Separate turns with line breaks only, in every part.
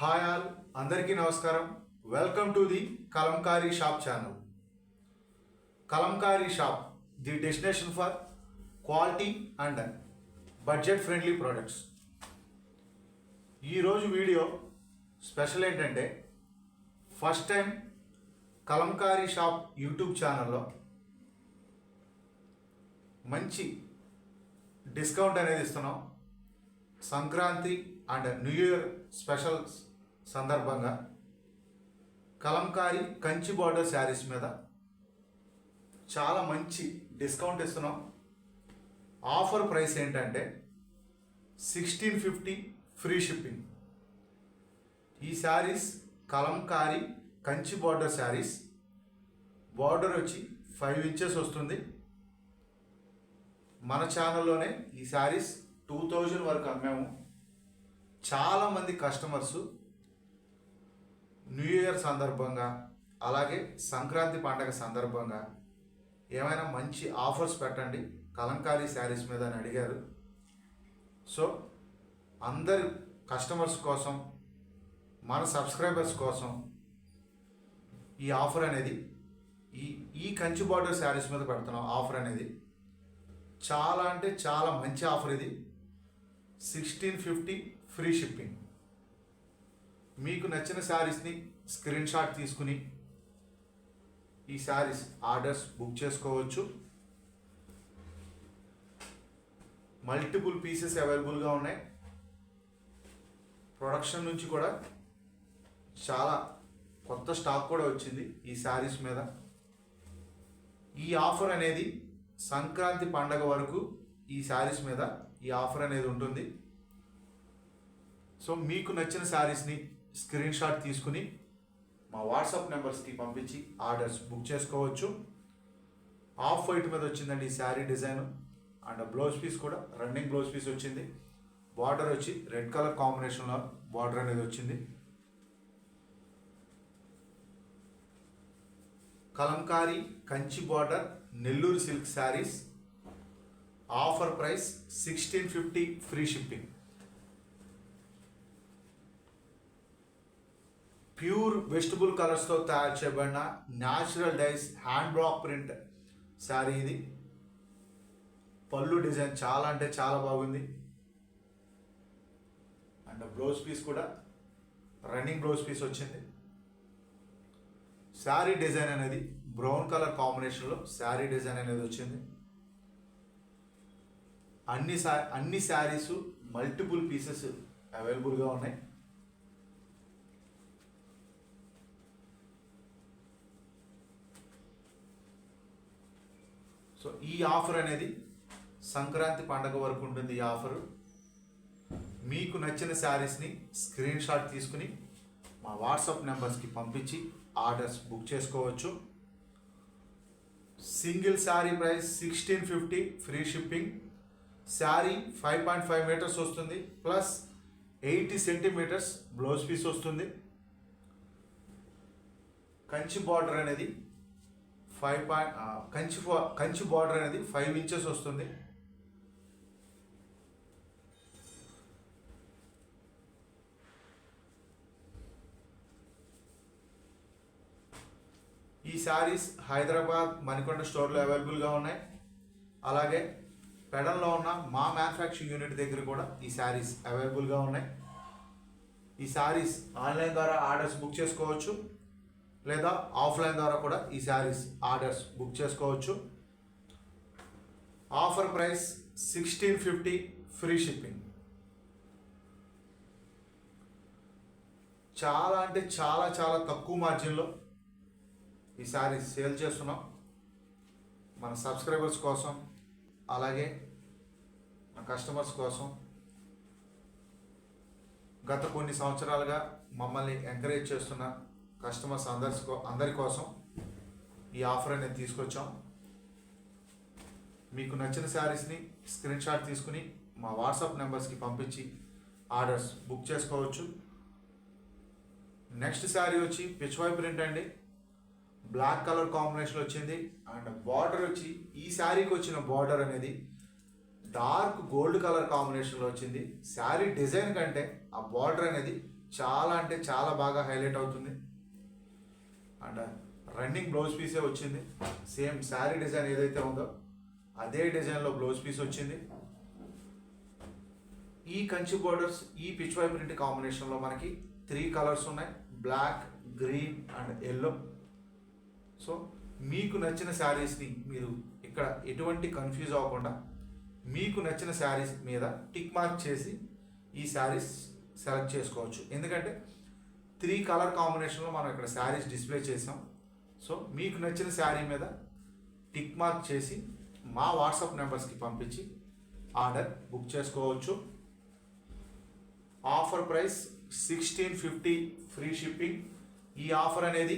Hi all, అందరికీ నమస్కారం. Welcome to the Kalamkari shop channel. Kalamkari shop, the destination for quality and budget friendly products. ఈరోజు video special ఏంటంటే, first time Kalamkari shop YouTube ఛానల్లో మంచి discount అనేది ఇస్తున్నాం. Sankranti and new year special సందర్భంగా కలంకారీ కంచి బార్డర్ శారీస్ మీద చాలా మంచి డిస్కౌంట్ ఇస్తున్నాం. ఆఫర్ ప్రైస్ ఏంటంటే 1650 ఫ్రీ షిప్పింగ్. ఈ శారీస్ కలంకారీ కంచి బార్డర్ శారీస్. బార్డర్ వచ్చి 5 ఇంచెస్ వస్తుంది. మన ఛానల్లోనే ఈ శారీస్ 2000 వరకు అమ్మాము. చాలామంది కస్టమర్సు న్యూ ఇయర్ సందర్భంగా అలాగే సంక్రాంతి పండగ సందర్భంగా ఏమైనా మంచి ఆఫర్స్ పెట్టండి కలంకారీ శారీస్ మీద అని అడిగారు. సో అందరు కస్టమర్స్ కోసం, మన సబ్స్క్రైబర్స్ కోసం ఈ ఆఫర్ అనేది ఈ కంచి బార్డర్ శారీస్ మీద పెడుతున్నాం. ఆఫర్ అనేది చాలా అంటే చాలా మంచి ఆఫర్. ఇది 1650 ఫ్రీ షిప్పింగ్. మీకు నచ్చిన శారీస్ని స్క్రీన్ షాట్ తీసుకుని ఈ శారీస్ ఆర్డర్స్ బుక్ చేసుకోవచ్చు. మల్టిపుల్ పీసెస్ అవైలబుల్గా ఉన్నాయి. ప్రొడక్షన్ నుంచి కూడా చాలా కొత్త స్టాక్ కూడా వచ్చింది ఈ శారీస్ మీద. ఈ ఆఫర్ అనేది సంక్రాంతి పండగ వరకు ఈ శారీస్ మీద ఈ ఆఫర్ అనేది ఉంటుంది. సో మీకు నచ్చిన శారీస్ని స్క్రీన్ షాట్ తీసుకుని మా వాట్సాప్ నెంబర్స్కి పంపించి ఆర్డర్స్ బుక్ చేసుకోవచ్చు. ఆఫ్ వైట్ మీద వచ్చిందండి ఈ sari design. And blouse piece కూడా రన్నింగ్ బ్లౌజ్ పీస్ వచ్చింది. బార్డర్ వచ్చి రెడ్ కలర్ కాంబినేషన్లో బార్డర్ అనేది వచ్చింది. Kalamkari Kanchi border Nellore silk saris. Offer price 1650 free shipping. Pure vegetable కలర్స్తో తయారు చేయబడిన natural dyes hand block print sari ఇది. పళ్ళు డిజైన్ చాలా అంటే చాలా బాగుంది. అండ్ బ్లౌజ్ పీస్ కూడా రన్నింగ్ బ్లౌజ్ పీస్ వచ్చింది. శారీ డిజైన్ అనేది బ్రౌన్ కలర్ కాంబినేషన్లో శారీ డిజైన్ అనేది వచ్చింది. అన్ని శారీస్ మల్టిపుల్ పీసెస్ అవైలబుల్గా ఉన్నాయి. సో ఈ ఆఫర్ అనేది సంక్రాంతి పండగ వరకు ఉంటుంది. ఈ ఆఫరు మీకు నచ్చిన శారీస్ని స్క్రీన్ షాట్ తీసుకుని మా వాట్సాప్ నెంబర్స్కి పంపించి ఆర్డర్స్ బుక్ చేసుకోవచ్చు. Single sari price 1650 free shipping. Sari 5.5 metres వస్తుంది, ప్లస్ 80 సెంటీమీటర్స్ బ్లౌజ్ పీస్ వస్తుంది. కంచి బార్డర్ అనేది కంచి బార్డర్ అనేది 5 ఇంచెస్ వస్తుంది. ఈ శారీస్ హైదరాబాద్ మణికొండ స్టోర్లో అవైలబుల్గా ఉన్నాయి. అలాగే పెడన్లో ఉన్న మా మ్యానుఫ్యాక్చరింగ్ యూనిట్ దగ్గర కూడా ఈ శారీస్ అవైలబుల్గా ఉన్నాయి. ఈ శారీస్ ఆన్లైన్ ద్వారా ఆర్డర్స్ బుక్ చేసుకోవచ్చు, లేదా ఆఫ్లైన్ ద్వారా కూడా ఈ శారీస్ ఆర్డర్స్ బుక్ చేసుకోవచ్చు. Offer price 1650 free shipping. చాలా అంటే చాలా చాలా తక్కువ మార్జిన్లో ఈ శారీస్ సేల్ చేస్తున్నాం మన సబ్స్క్రైబర్స్ కోసం, అలాగే మన కస్టమర్స్ కోసం. గత కొన్ని సంవత్సరాలుగా మమ్మల్ని ఎంకరేజ్ చేస్తున్న కస్టమర్స్ అందరి కోసం ఈ ఆఫర్ అనేది తీసుకొచ్చాం. మీకు నచ్చిన శారీస్ని స్క్రీన్ షాట్ తీసుకుని మా వాట్సాప్ నెంబర్స్కి పంపించి ఆర్డర్స్ బుక్ చేసుకోవచ్చు. నెక్స్ట్ శారీ వచ్చి పిచ్వాయ్ ప్రింట్ అండి. బ్లాక్ కలర్ కాంబినేషన్ వచ్చింది. అండ్ బార్డర్ వచ్చి ఈ శారీకి వచ్చిన బార్డర్ అనేది డార్క్ గోల్డ్ కలర్ కాంబినేషన్లో వచ్చింది. శారీ డిజైన్ కంటే ఆ బార్డర్ అనేది చాలా అంటే చాలా బాగా హైలైట్ అవుతుంది. అండ్ రన్నింగ్ బ్లౌజ్ పీసే వచ్చింది. సేమ్ శారీ డిజైన్ ఏదైతే ఉందో అదే డిజైన్లో బ్లౌజ్ పీస్ వచ్చింది. ఈ కంచి బోర్డర్స్, ఈ పిచ్ వై ప్రింట్ కాంబినేషన్లో మనకి 3 కలర్స్ ఉన్నాయి, black, green and yellow. So మీకు నచ్చిన శారీస్ని మీరు ఇక్కడ ఎటువంటి కన్ఫ్యూజ్ అవ్వకుండా మీకు నచ్చిన శారీస్ మీద టిక్ మార్క్ చేసి ఈ శారీస్ సెలెక్ట్ చేసుకోవచ్చు. ఎందుకంటే 3 కలర్ కాంబినేషన్లో మనం ఇక్కడ శారీస్ డిస్ప్లే చేసాం. సో మీకు నచ్చిన శారీ మీద టిక్ మార్క్ చేసి మా వాట్సాప్ నెంబర్స్కి పంపించి ఆర్డర్ బుక్ చేసుకోవచ్చు. Offer price 1650 free shipping. ఈ ఆఫర్ అనేది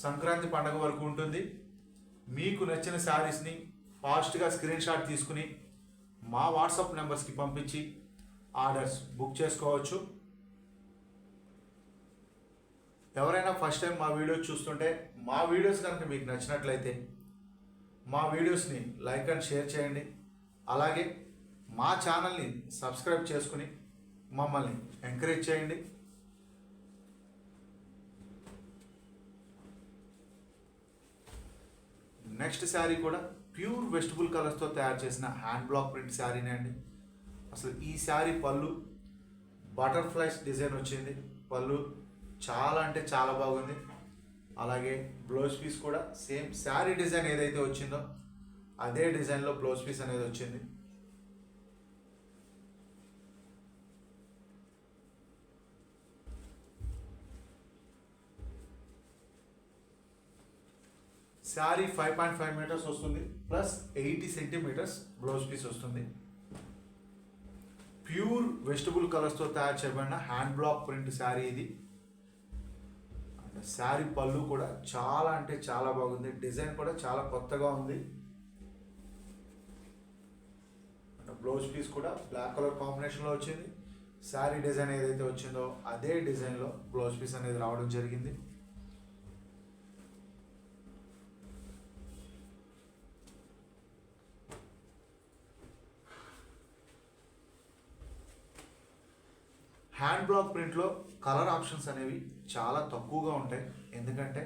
సంక్రాంతి పండుగ వరకు ఉంటుంది. మీకు నచ్చిన శారీస్ని ఫాస్ట్గా స్క్రీన్ షాట్ తీసుకుని మా వాట్సాప్ నెంబర్స్కి పంపించి ఆర్డర్స్ బుక్ చేసుకోవచ్చు. ఎవరైనా ఫస్ట్ టైం మా వీడియోస్ చూస్తుంటే మా వీడియోస్ కనుక మీకు నచ్చినట్లయితే మా వీడియోస్ని లైక్ అండ్ షేర్ చేయండి. అలాగే మా ఛానల్ని సబ్స్క్రైబ్ చేసుకుని మమ్మల్ని ఎంకరేజ్ చేయండి. నెక్స్ట్ శారీ కూడా ప్యూర్ వెజిటబుల్ కలర్స్తో తయారు చేసిన హ్యాండ్ బ్లాక్ ప్రింట్ శారీనే అండి. అసలు ఈ శారీ పళ్ళు బటర్ఫ్లైస్ డిజైన్ వచ్చింది. పళ్ళు చాలా అంటే చాలా బాగుంది. అలాగే బ్లౌజ్ పీస్ కూడా సేమ్ శారీ డిజైన్ ఏదైతే వచ్చిందో అదే డిజైన్లో బ్లౌజ్ పీస్ అనేది వచ్చింది. శారీ 5.5 మీటర్స్ వస్తుంది, ప్లస్ 80 సెంటీమీటర్స్ బ్లౌజ్ పీస్ వస్తుంది. ప్యూర్ వెజిటబుల్ కలర్స్తో తయారు చేయబడిన హ్యాండ్ బ్లాక్ ప్రింట్ శారీ ఇది. శారీ పళ్ళు కూడా చాలా అంటే చాలా బాగుంది. డిజైన్ కూడా చాలా కొత్తగా ఉంది. బ్లౌజ్ పీస్ కూడా బ్లాక్ కలర్ కాంబినేషన్లో వచ్చింది. శారీ డిజైన్ ఏదైతే వచ్చిందో అదే డిజైన్లో బ్లౌజ్ పీస్ అనేది రావడం జరిగింది. హ్యాండ్ బ్లాక్ ప్రింట్లో కలర్ ఆప్షన్స్ అనేవి చాలా తక్కువగా ఉంటాయి. ఎందుకంటే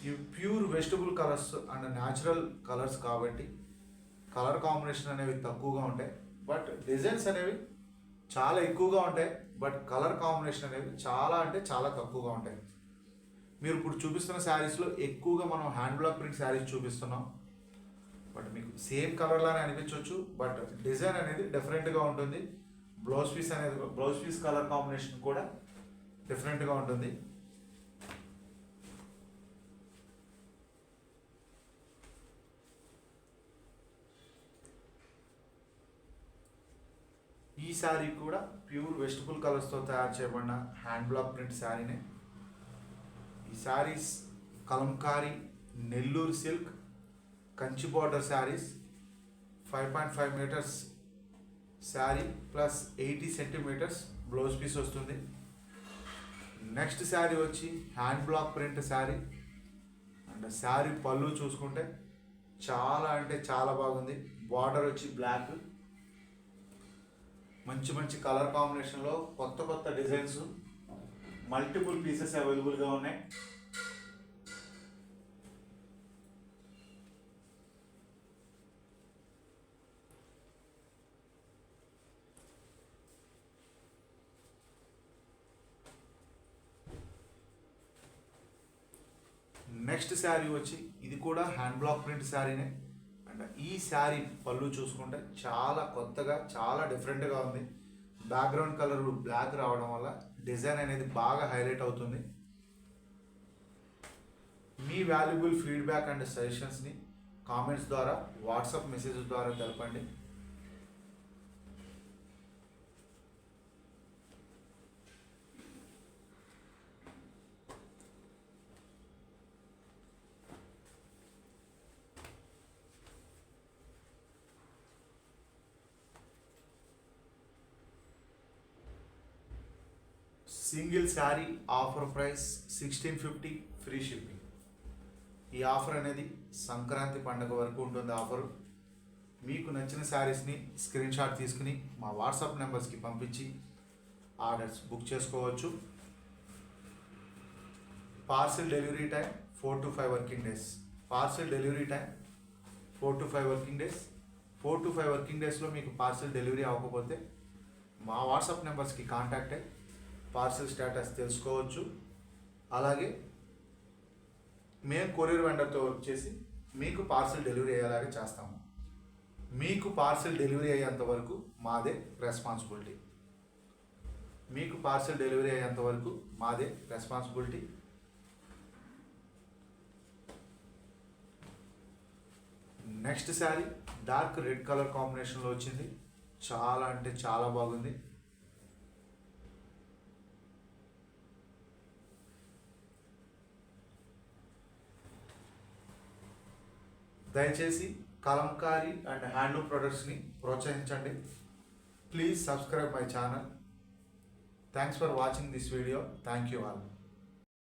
ఇవి pure vegetable colours and natural colours కాబట్టి కలర్ కాంబినేషన్ అనేవి తక్కువగా ఉంటాయి. బట్ డిజైన్స్ అనేవి చాలా ఎక్కువగా ఉంటాయి. బట్ కలర్ కాంబినేషన్ అనేవి చాలా అంటే చాలా తక్కువగా ఉంటాయి. మీరు ఇప్పుడు చూపిస్తున్న శారీస్లో ఎక్కువగా మనం హ్యాండ్ బ్లాక్ ప్రింట్ శారీస్ చూపిస్తున్నాం. బట్ మీకు సేమ్ కలర్లానే అనిపించవచ్చు, బట్ డిజైన్ అనేది డిఫరెంట్గా ఉంటుంది. బ్లౌజ్ పీస్ కలర్ కాంబినేషన్ కూడా డిఫరెంట్గా ఉంటుంది. ఈ శారీ కూడా ప్యూర్ వెజిటబుల్ కలర్స్తో తయారు చేయబడిన హ్యాండ్ బ్లాక్ ప్రింట్ శారీనే. ఈ saris Kalamkari, Nellore silk, Kanchi border saris. 5.5 metres sari plus 80 centimetres blouse piece వస్తుంది. నెక్స్ట్ శారీ వచ్చి hand block print sari. And sari పళ్ళు చూసుకుంటే చాలా అంటే చాలా బాగుంది. బార్డర్ వచ్చి బ్లాక్, మంచి మంచి కలర్ కాంబినేషన్లో కొత్త కొత్త డిజైన్స్, మల్టిపుల్ పీసెస్ అవైలబుల్గా ఉన్నాయి. నెక్స్ట్ శారీ వచ్చి ఇది కూడా హ్యాండ్ బ్లాక్ ప్రింట్ శారీనే. అండ్ ఈ శారీ పళ్ళు చూసుకుంటే చాలా కొత్తగా చాలా డిఫరెంట్గా ఉంది. బ్యాక్గ్రౌండ్ కలర్ బ్లాక్ రావడం వల్ల డిజైన్ అనేది బాగా హైలైట్ అవుతుంది. మీ వాల్యుబుల్ ఫీడ్బ్యాక్ అండ్ సజెషన్స్ని కామెంట్స్ ద్వారా, వాట్సాప్ మెసేజెస్ ద్వారా తెలపండి. Single sari offer price 1650 free shipping. ఈ ఆఫర్ అనేది సంక్రాంతి పండుగ వరకు ఉంటుంది ఆఫరు. మీకు నచ్చిన శారీస్ని స్క్రీన్ షాట్ తీసుకుని మా వాట్సాప్ నెంబర్స్కి పంపించి ఆర్డర్స్ బుక్ చేసుకోవచ్చు. Parcel delivery time 4 to 5 working days. Parcel delivery time 4 to 5 working days. 4 to 5 working డేస్లో మీకు పార్సిల్ డెలివరీ అవ్వకపోతే మా వాట్సాప్ నెంబర్స్కి కాంటాక్ట్ అయ్యి పార్సిల్ స్టేటస్ తెలుసుకోవచ్చు. అలాగే మేము కొరియర్ వెండర్తో వర్క్ చేసి మీకు పార్సిల్ డెలివరీ అయ్యేలాగా చేస్తాము. మీకు పార్సిల్ డెలివరీ అయ్యేంత వరకు మాదే రెస్పాన్సిబిలిటీ. మీకు పార్సిల్ డెలివరీ అయ్యేంత వరకు మాదే responsibility. Next sari dark red colour కాంబినేషన్లో వచ్చింది. చాలా అంటే చాలా బాగుంది. దయచేసి కలంకారీ అండ్ హ్యాండ్లూమ్ ప్రొడక్ట్స్ని ప్రోత్సహించండి. Please subscribe my channel. Thanks for watching this video. Thank you all.